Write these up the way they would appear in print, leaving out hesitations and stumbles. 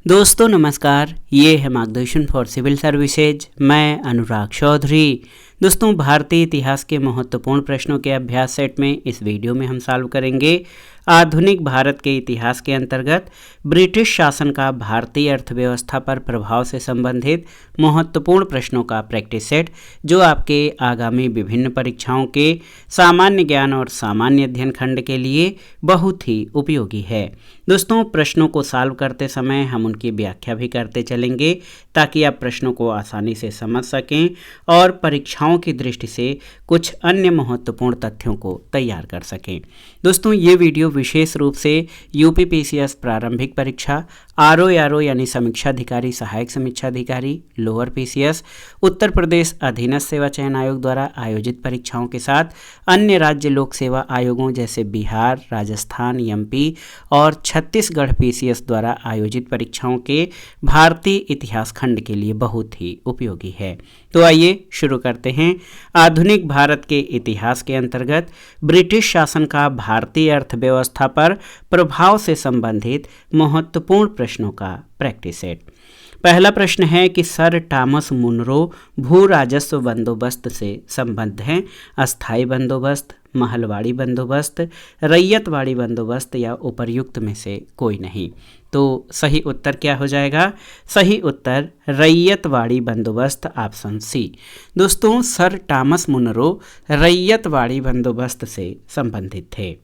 दोस्तों नमस्कार, ये है मार्गदर्शन फॉर सिविल सर्विसेज। मैं अनुराग चौधरी। दोस्तों, भारतीय इतिहास के महत्वपूर्ण प्रश्नों के अभ्यास सेट में इस वीडियो में हम सॉल्व करेंगे आधुनिक भारत के इतिहास के अंतर्गत ब्रिटिश शासन का भारतीय अर्थव्यवस्था पर प्रभाव से संबंधित महत्वपूर्ण प्रश्नों का प्रैक्टिस सेट, जो आपके आगामी विभिन्न परीक्षाओं के सामान्य ज्ञान और सामान्य अध्ययन खंड के लिए बहुत ही उपयोगी है। दोस्तों, प्रश्नों को सॉल्व करते समय हम उनकी व्याख्या भी करते चलेंगे ताकि आप प्रश्नों को आसानी से समझ सकें और परीक्षाओं की दृष्टि से कुछ अन्य महत्वपूर्ण तथ्यों को तैयार कर सकें। दोस्तों, ये वीडियो विशेष रूप से यूपीपीसीएस प्रारंभिक परीक्षा, आरओ यानी समीक्षा अधिकारी, सहायक समीक्षा अधिकारी, लोअर पीसीएस, उत्तर प्रदेश अधीनस्थ सेवा चयन आयोग द्वारा आयोजित परीक्षाओं के साथ अन्य राज्य लोक सेवा आयोगों जैसे बिहार, राजस्थान, एमपी और छत्तीसगढ़ पीसीएस द्वारा आयोजित परीक्षाओं के भारतीय इतिहास खंड के लिए बहुत ही उपयोगी है। तो आइए शुरू करते हैं आधुनिक भारत के इतिहास के अंतर्गत ब्रिटिश शासन का भारतीय अर्थव्यवस्था पर प्रभाव से संबंधित महत्वपूर्ण प्रश्नों का प्रैक्टिस सेट। पहला प्रश्न है कि सर टॉमस मुनरो भू राजस्व बंदोबस्त से संबद्ध हैं। अस्थाई बंदोबस्त, महलवाड़ी बंदोबस्त, रैयतवाड़ी बंदोबस्त या उपर्युक्त में से कोई नहीं। तो सही उत्तर क्या हो जाएगा? सही उत्तर रैयतवाड़ी बंदोबस्त, ऑप्शन सी। दोस्तों, सर टॉमस मुनरो रैयतवाड़ी बंदोबस्त से संबंधित थे।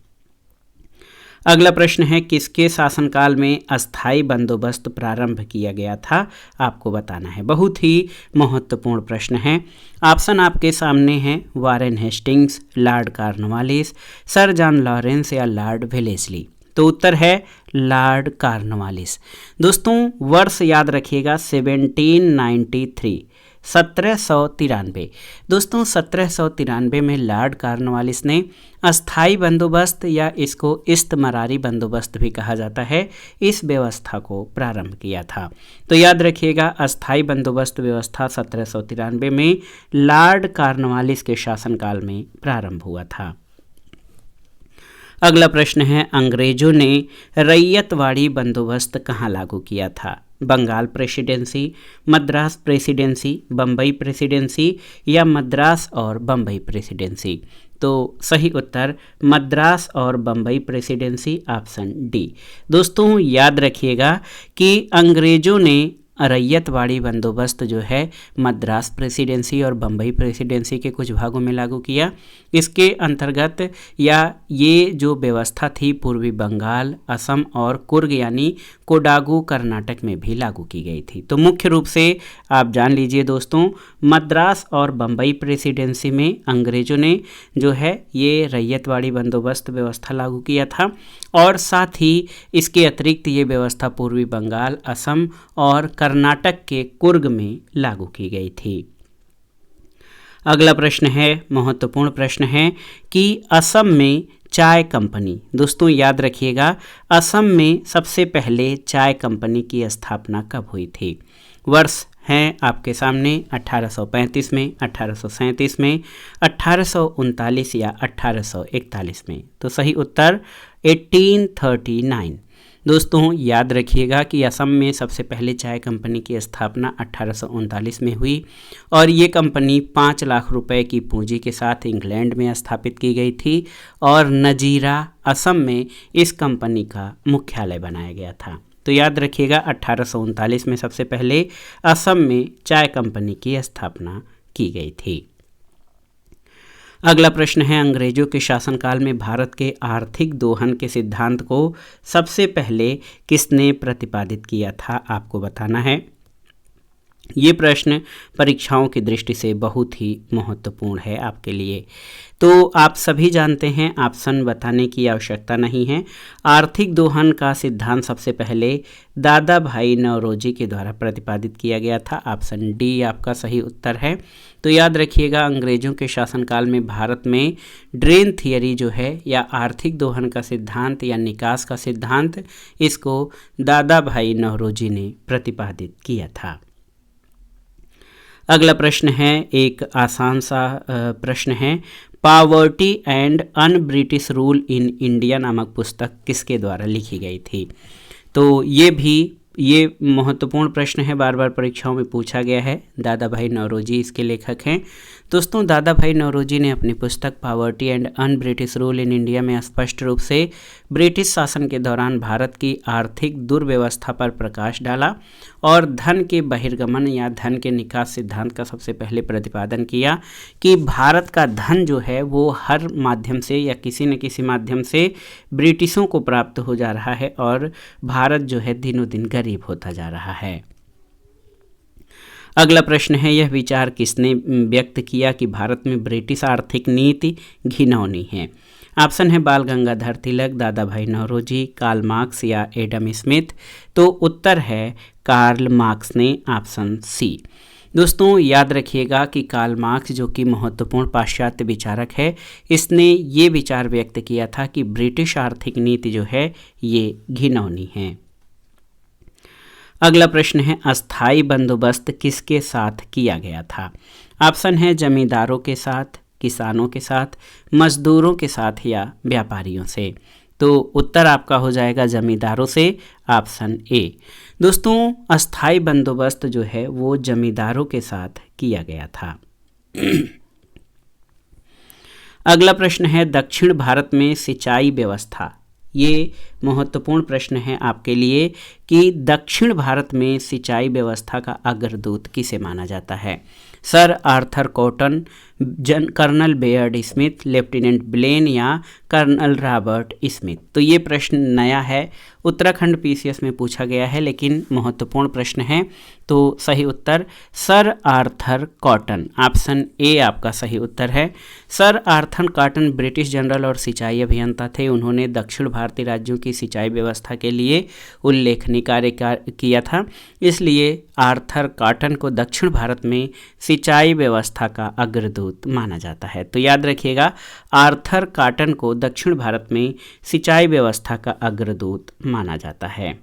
अगला प्रश्न है किसके शासनकाल में अस्थाई बंदोबस्त प्रारंभ किया गया था? आपको बताना है। बहुत ही महत्वपूर्ण प्रश्न है। ऑप्शन आपके सामने हैं, Warren Hastings, Lord Cornwallis, sir John Lawrence या लॉर्ड वेलेस्ली। तो उत्तर है लॉर्ड कॉर्नवालिस। दोस्तों, वर्ष याद रखिएगा 1793, 1793। दोस्तों, 1793 में लॉर्ड कॉर्नवालिस ने अस्थाई बंदोबस्त या इसको इस्तमरारी बंदोबस्त भी कहा जाता है, इस व्यवस्था को प्रारंभ किया था। तो याद रखिएगा, अस्थाई बंदोबस्त व्यवस्था 1793 में लॉर्ड कॉर्नवालिस के शासनकाल में प्रारंभ हुआ था। अगला प्रश्न है अंग्रेजों ने रैयतवाड़ी बंदोबस्त कहाँ लागू किया था? Bengal presidency, Madras presidency, Bombay presidency या मद्रास और बम्बई प्रेसिडेंसी। तो सही उत्तर मद्रास और बम्बई प्रेसिडेंसी, ऑप्शन डी। दोस्तों, याद रखिएगा कि अंग्रेजों ने रैयतवाड़ी बंदोबस्त जो है मद्रास प्रेसिडेंसी और बम्बई प्रेसिडेंसी के कुछ भागों में लागू किया। इसके अंतर्गत या ये जो व्यवस्था थी पूर्वी बंगाल, असम और कुर्ग यानी कोडागू कर्नाटक में भी लागू की गई थी। तो मुख्य रूप से आप जान लीजिए दोस्तों, मद्रास और बम्बई प्रेसिडेंसी में अंग्रेजों ने जो है ये रैयतवाड़ी बंदोबस्त व्यवस्था लागू किया था और साथ ही इसके अतिरिक्त ये व्यवस्था पूर्वी बंगाल, असम और कर्नाटक के कुर्ग में लागू की गई थी। अगला प्रश्न है, महत्वपूर्ण प्रश्न है कि असम में चाय कंपनी, दोस्तों याद रखिएगा, असम में सबसे पहले चाय कंपनी की स्थापना कब हुई थी? वर्ष हैं आपके सामने 1835 में, 1837 में, 1839 या 1841 में। तो सही उत्तर 1839। दोस्तों, याद रखिएगा कि असम में सबसे पहले चाय कंपनी की स्थापना 1839 में हुई और ये कंपनी 5 लाख रुपए की पूंजी के साथ इंग्लैंड में स्थापित की गई थी और नजीरा, असम में इस कंपनी का मुख्यालय बनाया गया था। तो याद रखिएगा 1839 में सबसे पहले असम में चाय कंपनी की स्थापना की गई थी। अगला प्रश्न है अंग्रेजों के शासनकाल में भारत के आर्थिक दोहन के सिद्धांत को सबसे पहले किसने प्रतिपादित किया था? आपको बताना है। ये प्रश्न परीक्षाओं की दृष्टि से बहुत ही महत्वपूर्ण है आपके लिए। तो आप सभी जानते हैं, ऑप्शन बताने की आवश्यकता नहीं है। आर्थिक दोहन का सिद्धांत सबसे पहले दादा भाई नौरोजी के द्वारा प्रतिपादित किया गया था, ऑप्शन डी आपका सही उत्तर है। तो याद रखिएगा, अंग्रेजों के शासनकाल में भारत में ड्रेन थियरी जो है या आर्थिक दोहन का सिद्धांत या निकास का सिद्धांत, इसको दादा भाई नौरोजी ने प्रतिपादित किया था। अगला प्रश्न है, एक आसान सा प्रश्न है, poverty and un British rule in India नामक पुस्तक किसके द्वारा लिखी गई थी? तो ये भी ये महत्वपूर्ण प्रश्न है, बार बार परीक्षाओं में पूछा गया है। दादा भाई नौरोजी इसके लेखक हैं। दोस्तों, दादा भाई नौरोजी ने अपनी पुस्तक poverty and un British rule in India में स्पष्ट रूप से ब्रिटिश शासन के दौरान भारत की आर्थिक दुर्व्यवस्था पर प्रकाश डाला और धन के बहिर्गमन या धन के निकास सिद्धांत का सबसे पहले प्रतिपादन किया कि भारत का धन जो है वो हर माध्यम से या किसी न किसी माध्यम से ब्रिटिशों को प्राप्त हो जा रहा है और भारत जो है दिनों दिन गरीब होता जा रहा है। अगला प्रश्न है, यह विचार किसने व्यक्त किया कि भारत में ब्रिटिश आर्थिक नीति घिनौनी है? ऑप्शन है बाल गंगाधर तिलक, दादा भाई नौरोजी, कार्ल मार्क्स या एडम स्मिथ। तो उत्तर है कार्ल मार्क्स ने, ऑप्शन सी। दोस्तों, याद रखिएगा कि कार्ल मार्क्स जो कि महत्वपूर्ण पाश्चात्य विचारक है, इसने ये विचार व्यक्त किया था कि ब्रिटिश आर्थिक नीति जो है ये घिनौनी है। अगला प्रश्न है, अस्थाई बंदोबस्त किसके साथ किया गया था? ऑप्शन है जमींदारों के साथ, किसानों के साथ, मजदूरों के साथ या व्यापारियों से। तो उत्तर आपका हो जाएगा जमींदारों से, ऑप्शन ए। दोस्तों, अस्थाई बंदोबस्त जो है वो जमींदारों के साथ किया गया था। अगला प्रश्न है, दक्षिण भारत में सिंचाई व्यवस्था। ये महत्वपूर्ण प्रश्न है आपके लिए कि दक्षिण भारत में सिंचाई व्यवस्था का अग्रदूत किसे माना जाता है? Sir Arthur Cotton, Colonel Baird Smith, Lieutenant Blane या कर्नल रॉबर्ट स्मिथ। तो ये प्रश्न नया है, उत्तराखंड पीसीएस में पूछा गया है, लेकिन महत्वपूर्ण प्रश्न है। तो सही उत्तर sir Arthur Cotton, option A आपका सही उत्तर है। Sir Arthur Cotton British general और सिंचाई अभियंता थे। उन्होंने दक्षिण भारतीय राज्यों की सिंचाई व्यवस्था के लिए उल्लेखनीय कार्य किया था, इसलिए आर्थर कॉटन को दक्षिण भारत में सिंचाई व्यवस्था का अग्रदूत माना जाता है। तो याद रखिएगा, आर्थर कॉटन को दक्षिण भारत में सिंचाई व्यवस्था का अग्रदूत माना जाता है।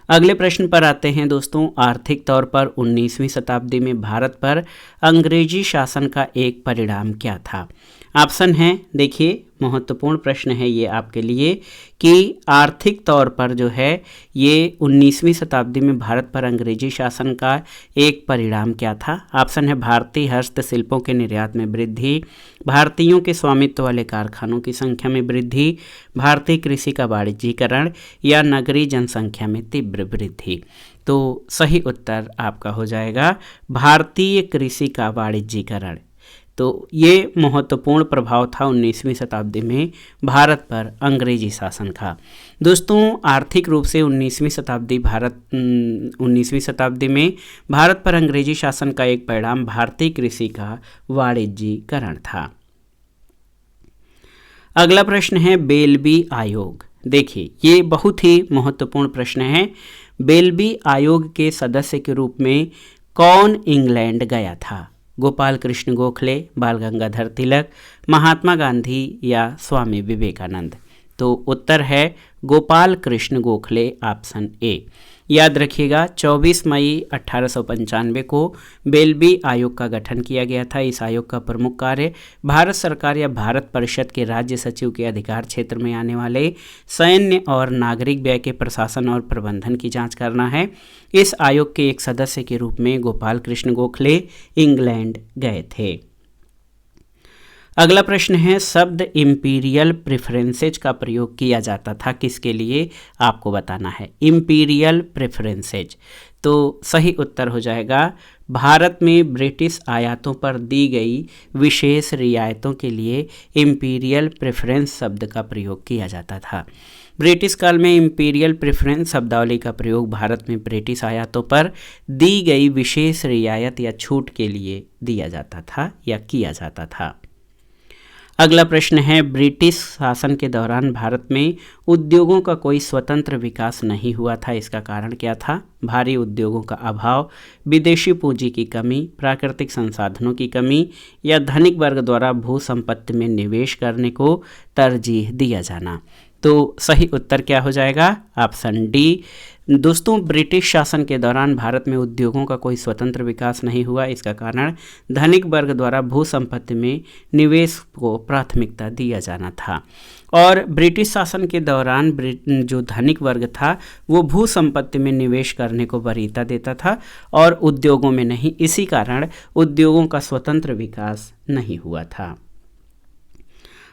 अगले प्रश्न पर आते हैं दोस्तों, आर्थिक तौर पर 19वीं शताब्दी में भारत पर अंग्रेजी शासन का एक परिणाम क्या था? ऑप्शन है, देखिए महत्वपूर्ण प्रश्न है ये आपके लिए कि आर्थिक तौर पर जो है ये 19वीं शताब्दी में भारत पर अंग्रेजी शासन का एक परिणाम क्या था? ऑप्शन है भारतीय हस्तशिल्पों के निर्यात में वृद्धि, भारतीयों के स्वामित्व वाले कारखानों की संख्या में वृद्धि, भारतीय कृषि का वाणिज्यीकरण या नगरीय जनसंख्या में तीव्र वृद्धि। तो सही उत्तर आपका हो जाएगा भारतीय कृषि का वाणिज्यीकरण। तो ये महत्वपूर्ण प्रभाव था 19वीं शताब्दी में भारत पर अंग्रेजी शासन का। दोस्तों, आर्थिक रूप से 19वीं शताब्दी में भारत पर अंग्रेजी शासन का एक परिणाम भारतीय कृषि का वाणिज्यीकरण था। अगला प्रश्न है बेल्बी आयोग। देखिए, ये बहुत ही महत्वपूर्ण प्रश्न है। बेल्बी आयोग के सदस्य के रूप में कौन इंग्लैंड गया था? गोपाल कृष्ण गोखले, बाल गंगाधर तिलक, महात्मा गांधी या स्वामी विवेकानंद। तो उत्तर है गोपाल कृष्ण गोखले, ऑप्शन ए। याद रखिएगा, 24 मई 1895 को बेल्बी आयोग का गठन किया गया था। इस आयोग का प्रमुख कार्य भारत सरकार या भारत परिषद के राज्य सचिव के अधिकार क्षेत्र में आने वाले सैन्य और नागरिक व्यय के प्रशासन और प्रबंधन की जांच करना है। इस आयोग के एक सदस्य के रूप में गोपाल कृष्ण गोखले इंग्लैंड गए थे। अगला प्रश्न है, शब्द इंपीरियल प्रेफरेंसेज का प्रयोग किया जाता था किसके लिए? आपको बताना है। इंपीरियल प्रेफरेंसेज, तो सही उत्तर हो जाएगा भारत में ब्रिटिश आयातों पर दी गई विशेष रियायतों के लिए इंपीरियल प्रेफरेंस शब्द का प्रयोग किया जाता था। ब्रिटिश काल में इंपीरियल प्रेफरेंस शब्दावली का प्रयोग भारत में ब्रिटिश आयातों पर दी गई विशेष रियायत या छूट के लिए दिया जाता था या किया जाता था। अगला प्रश्न है, ब्रिटिश शासन के दौरान भारत में उद्योगों का कोई स्वतंत्र विकास नहीं हुआ था। इसका कारण क्या था? भारी उद्योगों का अभाव, विदेशी पूंजी की कमी, प्राकृतिक संसाधनों की कमी या धनिक वर्ग द्वारा भू संपत्ति में निवेश करने को तरजीह दिया जाना। तो सही उत्तर क्या हो जाएगा? Option D. दोस्तों, ब्रिटिश शासन के दौरान भारत में उद्योगों का कोई स्वतंत्र विकास नहीं हुआ। इसका कारण धनिक वर्ग द्वारा भू संपत्ति में निवेश को प्राथमिकता दिया जाना था और ब्रिटिश शासन के दौरान जो धनिक वर्ग था वो भू संपत्ति में निवेश करने को वरीयता देता था और उद्योगों में नहीं। इसी कारण उद्योगों का स्वतंत्र विकास नहीं हुआ था।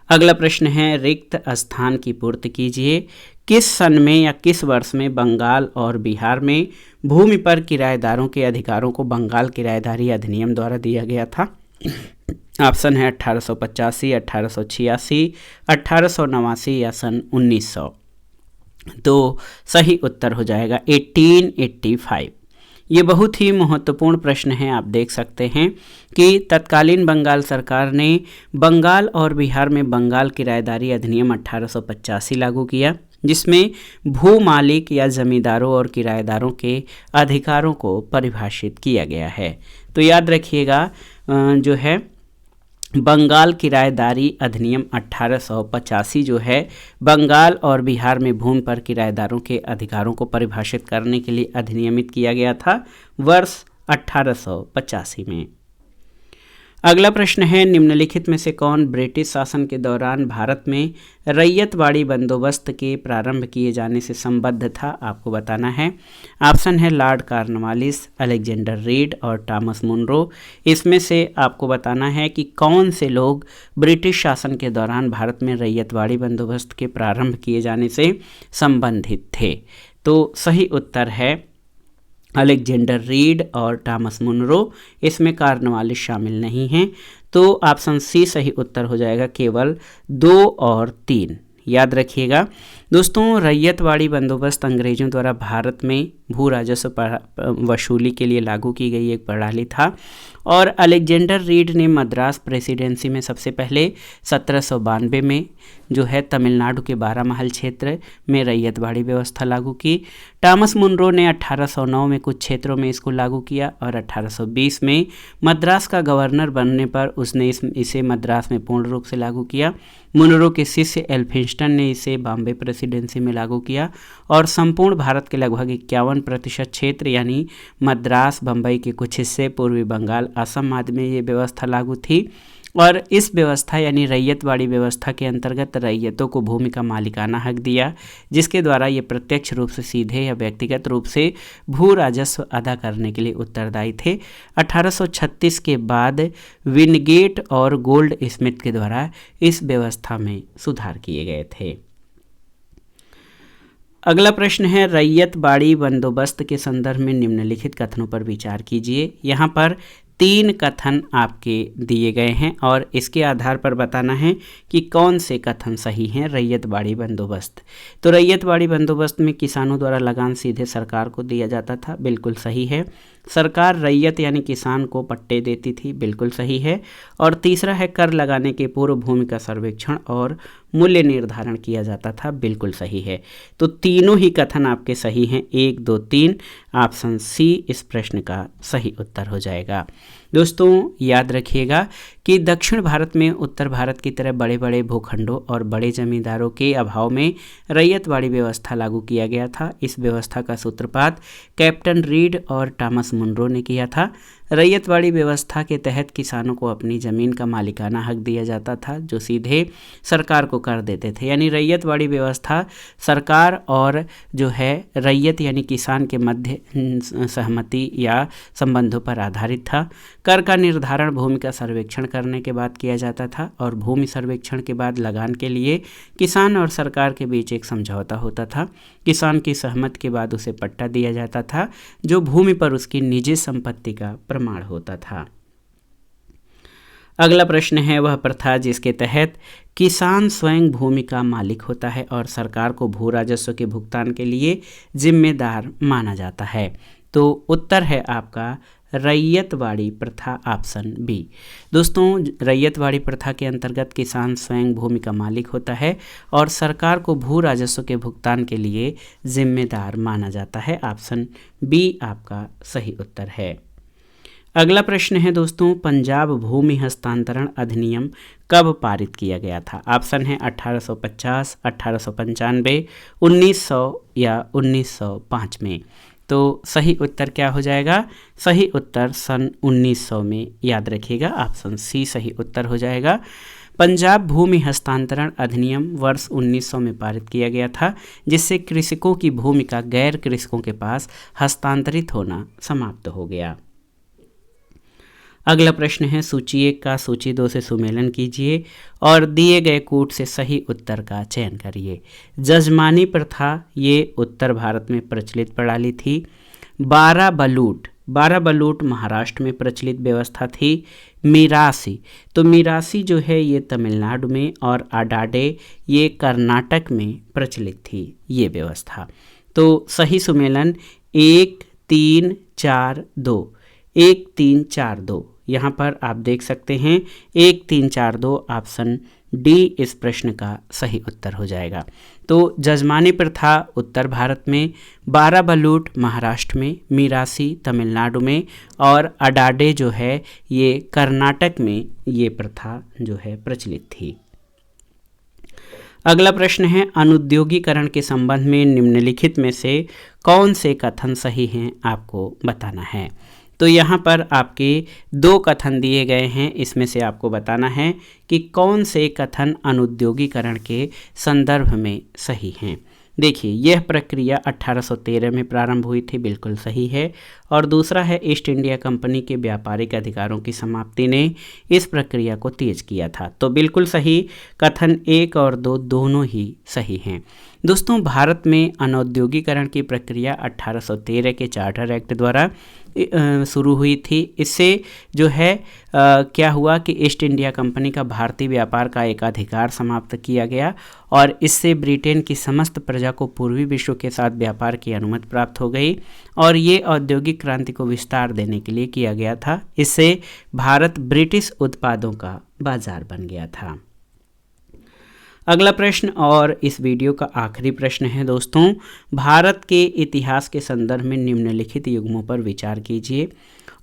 अगला प्रश्न है, रिक्त स्थान की पूर्ति कीजिए। किस सन में या किस वर्ष में बंगाल और बिहार में भूमि पर किराएदारों के अधिकारों को बंगाल किराएदारी अधिनियम द्वारा दिया गया था? ऑप्शन है 1885, 1886, 1889 या सन 1900। तो सही उत्तर हो जाएगा 1885। ये बहुत ही महत्वपूर्ण प्रश्न है। आप देख सकते हैं कि तत्कालीन बंगाल सरकार ने बंगाल और बिहार में बंगाल किराएदारी अधिनियम 1885 लागू किया, जिसमें भू मालिक या जमींदारों और किराएदारों के अधिकारों को परिभाषित किया गया है। तो याद रखिएगा, जो है बंगाल किराएदारी अधिनियम 1885 जो है बंगाल और बिहार में भूमि पर किराएदारों के अधिकारों को परिभाषित करने के लिए अधिनियमित किया गया था वर्ष 1885 में। अगला प्रश्न है, निम्नलिखित में से कौन ब्रिटिश शासन के दौरान भारत में रैयतवाड़ी बंदोबस्त के प्रारंभ किए जाने से संबद्ध था? आपको बताना है। ऑप्शन है लॉर्ड कॉर्नवालिस, अलेक्जेंडर रीड और टॉमस मुनरो। इसमें से आपको बताना है कि कौन से लोग ब्रिटिश शासन के दौरान भारत में रैयतवाड़ी बंदोबस्त के प्रारंभ किए जाने से संबंधित थे। तो सही उत्तर है अलेक्जेंडर रीड और टॉमस मुनरो। इसमें कॉर्नवालिस शामिल नहीं हैं। तो ऑप्शन सी सही उत्तर हो जाएगा, केवल 2 और 3। याद रखिएगा दोस्तों, रैयतवाड़ी बंदोबस्त अंग्रेजों द्वारा भारत में भू राजस्व वसूली के लिए लागू की गई एक प्रणाली था और अलेक्जेंडर रीड ने मद्रास प्रेसिडेंसी में सबसे पहले 1792 में जो है तमिलनाडु के 12 महल क्षेत्र में रैयतवाड़ी व्यवस्था लागू की। टॉमस मुनरो ने 1809 में कुछ क्षेत्रों में इसको लागू किया और 1820 में मद्रास का गवर्नर बनने पर उसने इसे मद्रास में पूर्ण रूप से लागू किया। मुनरो के शिष्य एल्फिंस्टन ने इसे बॉम्बे प्रेसिडेंसी में लागू किया और संपूर्ण भारत के लगभग 51% क्षेत्र यानी मद्रास, बम्बई के कुछ हिस्से, पूर्वी बंगाल, असम आदि में ये व्यवस्था लागू थी। और इस व्यवस्था यानी रैयतवाड़ी व्यवस्था के अंतर्गत रैयतों को भूमि का मालिकाना हक दिया, जिसके द्वारा ये प्रत्यक्ष रूप से सीधे या व्यक्तिगत रूप से भू राजस्व अदा करने के लिए उत्तरदायी थे। 1836 के बाद विनगेट और गोल्ड स्मिथ के द्वारा इस व्यवस्था में सुधार किए गए थे। अगला प्रश्न है, रैयतवाड़ी बंदोबस्त के संदर्भ में निम्नलिखित कथनों पर विचार कीजिए। यहाँ पर 3 कथन आपके दिए गए हैं और इसके आधार पर बताना है कि कौन से कथन सही हैं। रैयतवाड़ी बंदोबस्त, तो रैयतवाड़ी बंदोबस्त में किसानों द्वारा लगान सीधे सरकार को दिया जाता था, बिल्कुल सही है। सरकार रैयत यानी किसान को पट्टे देती थी, बिल्कुल सही है। और तीसरा है, कर लगाने के पूर्व भूमि का सर्वेक्षण और मूल्य निर्धारण किया जाता था, बिल्कुल सही है। तो तीनों ही कथन आपके सही हैं, 1, 2, 3। ऑप्शन सी इस प्रश्न का सही उत्तर हो जाएगा। दोस्तों याद रखिएगा कि दक्षिण भारत में उत्तर भारत की तरह बड़े बड़े भूखंडों और बड़े जमींदारों के अभाव में रैयतवाड़ी व्यवस्था लागू किया गया था। इस व्यवस्था का सूत्रपात कैप्टन रीड और टॉमस मुनरो ने किया था। रैयतवाड़ी व्यवस्था के तहत किसानों को अपनी ज़मीन का मालिकाना हक दिया जाता था, जो सीधे सरकार को कर देते थे। यानी रैयतवाड़ी व्यवस्था सरकार और जो है रैयत यानी किसान के मध्य सहमति या संबंधों पर आधारित था। कर का निर्धारण भूमि का सर्वेक्षण करने के बाद किया जाता था और भूमि सर्वेक्षण के बाद लगान के लिए किसान और सरकार के बीच एक समझौता होता था। किसान की सहमति के बाद उसे पट्टा दिया जाता था, जो भूमि पर उसकी निजी संपत्ति का प्रमाण होता था। अगला प्रश्न है, वह प्रथा जिसके तहत किसान स्वयं भूमि का मालिक होता है और सरकार को भू राजस्व के भुगतान के लिए जिम्मेदार माना जाता है। तो उत्तर है आपका रैयतवाड़ी प्रथा, ऑप्शन बी। दोस्तों रैयतवाड़ी प्रथा के अंतर्गत किसान स्वयं भूमि का मालिक होता है और सरकार को भू राजस्व के भुगतान के लिए जिम्मेदार माना जाता है। ऑप्शन बी आपका सही उत्तर है। अगला प्रश्न है दोस्तों, पंजाब भूमि हस्तांतरण अधिनियम कब पारित किया गया था? ऑप्शन है 1850, 1895, 1900 या 1905 में। तो सही उत्तर क्या हो जाएगा? सही उत्तर सन 1900 में, याद रखिएगा, ऑप्शन सी सही उत्तर हो जाएगा। पंजाब भूमि हस्तांतरण अधिनियम वर्ष 1900 में पारित किया गया था, जिससे कृषकों की भूमि का गैर कृषकों के पास हस्तांतरित होना समाप्त हो गया। अगला प्रश्न है, सूची 1 का सूची 2 से सुमेलन कीजिए और दिए गए कूट से सही उत्तर का चयन करिए। जजमानी प्रथा ये उत्तर भारत में प्रचलित प्रणाली थी। 12 बलूट महाराष्ट्र में प्रचलित व्यवस्था थी। मीरासी, तो मीरासी जो है ये तमिलनाडु में, और अडाडे ये कर्नाटक में प्रचलित थी ये व्यवस्था। तो सही सुमेलन 1 3 4 2, 1 3 4 2, यहाँ पर आप देख सकते हैं 1 3 4 2, ऑप्शन डी इस प्रश्न का सही उत्तर हो जाएगा। तो जजमानी प्रथा उत्तर भारत में, 12 बलूट महाराष्ट्र में, मीरासी तमिलनाडु में, और अडाडे जो है ये कर्नाटक में ये प्रथा जो है प्रचलित थी। अगला प्रश्न है, अनुद्योगीकरण के संबंध में निम्नलिखित में से कौन से कथन सही हैं आपको बताना है। तो यहाँ पर आपके 2 कथन दिए गए हैं, इसमें से आपको बताना है कि कौन से कथन अनुद्योगीकरण के संदर्भ में सही हैं। देखिए, यह प्रक्रिया 1813 में प्रारंभ हुई थी, बिल्कुल सही है। और दूसरा है, ईस्ट इंडिया कंपनी के व्यापारिक अधिकारों की समाप्ति ने इस प्रक्रिया को तेज किया था। तो बिल्कुल सही, कथन 1 और 2 दोनों ही सही हैं। दोस्तों, भारत में अनौद्योगिकरण की प्रक्रिया 1813 के चार्टर एक्ट द्वारा शुरू हुई थी। इससे जो है क्या हुआ कि ईस्ट इंडिया कंपनी का भारतीय व्यापार का एक अधिकार समाप्त किया गया, और इससे ब्रिटेन की समस्त प्रजा को पूर्वी विश्व के साथ व्यापार की अनुमति प्राप्त हो गई, और ये औद्योगिक क्रांति को विस्तार देने के लिए किया गया था। इससे भारत ब्रिटिश उत्पादों का बाजार बन गया था। अगला प्रश्न और इस वीडियो का आखिरी प्रश्न है दोस्तों, भारत के इतिहास के संदर्भ में निम्नलिखित युग्मों पर विचार कीजिए।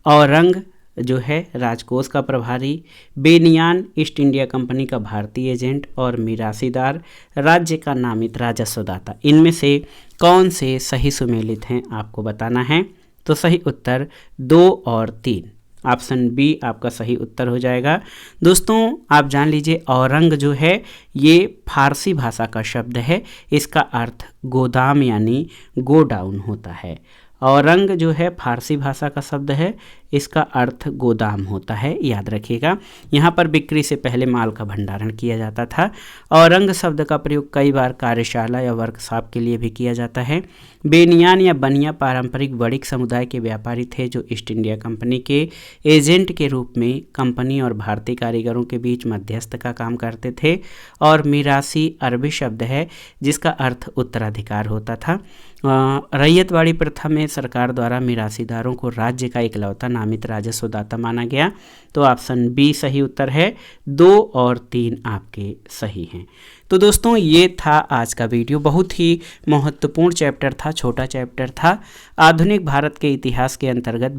औरंग जो है राजकोष का प्रभारी, बेनियान ईस्ट इंडिया कंपनी का भारतीय एजेंट, और मिरासीदार राज्य का नामित राजस्वदाता, इनमें से कौन से सही सुमेलित हैं आपको बताना है। तो सही उत्तर 2 और 3, ऑप्शन बी आपका सही उत्तर हो जाएगा। दोस्तों, आप जान लीजिए, औरंग जो है ये फारसी भाषा का शब्द है, इसका अर्थ गोदाम यानी गोडाउन होता है। औरंग जो है फारसी भाषा का शब्द है, इसका अर्थ गोदाम होता है, याद रखिएगा। यहाँ पर बिक्री से पहले माल का भंडारण किया जाता था। औरंग शब्द का प्रयोग कई बार कार्यशाला या वर्कशॉप के लिए भी किया जाता है। बेनियान या बनिया पारंपरिक वणिक समुदाय के व्यापारी थे जो ईस्ट इंडिया कंपनी के एजेंट के रूप में कंपनी और भारतीय कारीगरों के बीच मध्यस्थ का काम करते थे। और मिरासी अरबी शब्द है जिसका अर्थ उत्तराधिकार होता था। रैयतवाड़ी प्रथा में सरकार द्वारा मिरासीदारों को राज्य का इकलौता नामित राजस्वदाता माना गया। तो ऑप्शन बी सही उत्तर है, 2 और 3 आपके सही हैं। तो दोस्तों, ये था आज का वीडियो, बहुत ही महत्वपूर्ण चैप्टर था, छोटा चैप्टर था। आधुनिक भारत के इतिहास के अंतर्गत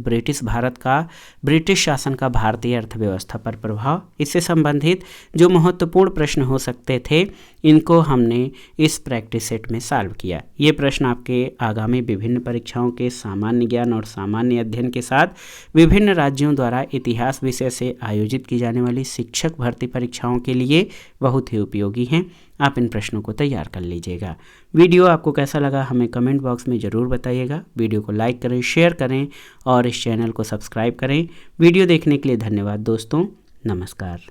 ब्रिटिश शासन का भारतीय अर्थव्यवस्था पर प्रभाव, इससे संबंधित जो महत्वपूर्ण प्रश्न हो सकते थे इनको हमने इस प्रैक्टिस सेट में सॉल्व किया। ये प्रश्न आपके आगामी विभिन्न परीक्षाओं के सामान्य ज्ञान और सामान्य अध्ययन के साथ विभिन्न राज्यों द्वारा इतिहास विषय से आयोजित की जाने वाली शिक्षक भर्ती परीक्षाओं के लिए बहुत ही उपयोगी हैं। आप इन प्रश्नों को तैयार कर लीजिएगा। वीडियो आपको कैसा लगा हमें कमेंट बॉक्स में ज़रूर बताइएगा। वीडियो को लाइक करें, शेयर करें और इस चैनल को सब्सक्राइब करें। वीडियो देखने के लिए धन्यवाद दोस्तों, नमस्कार।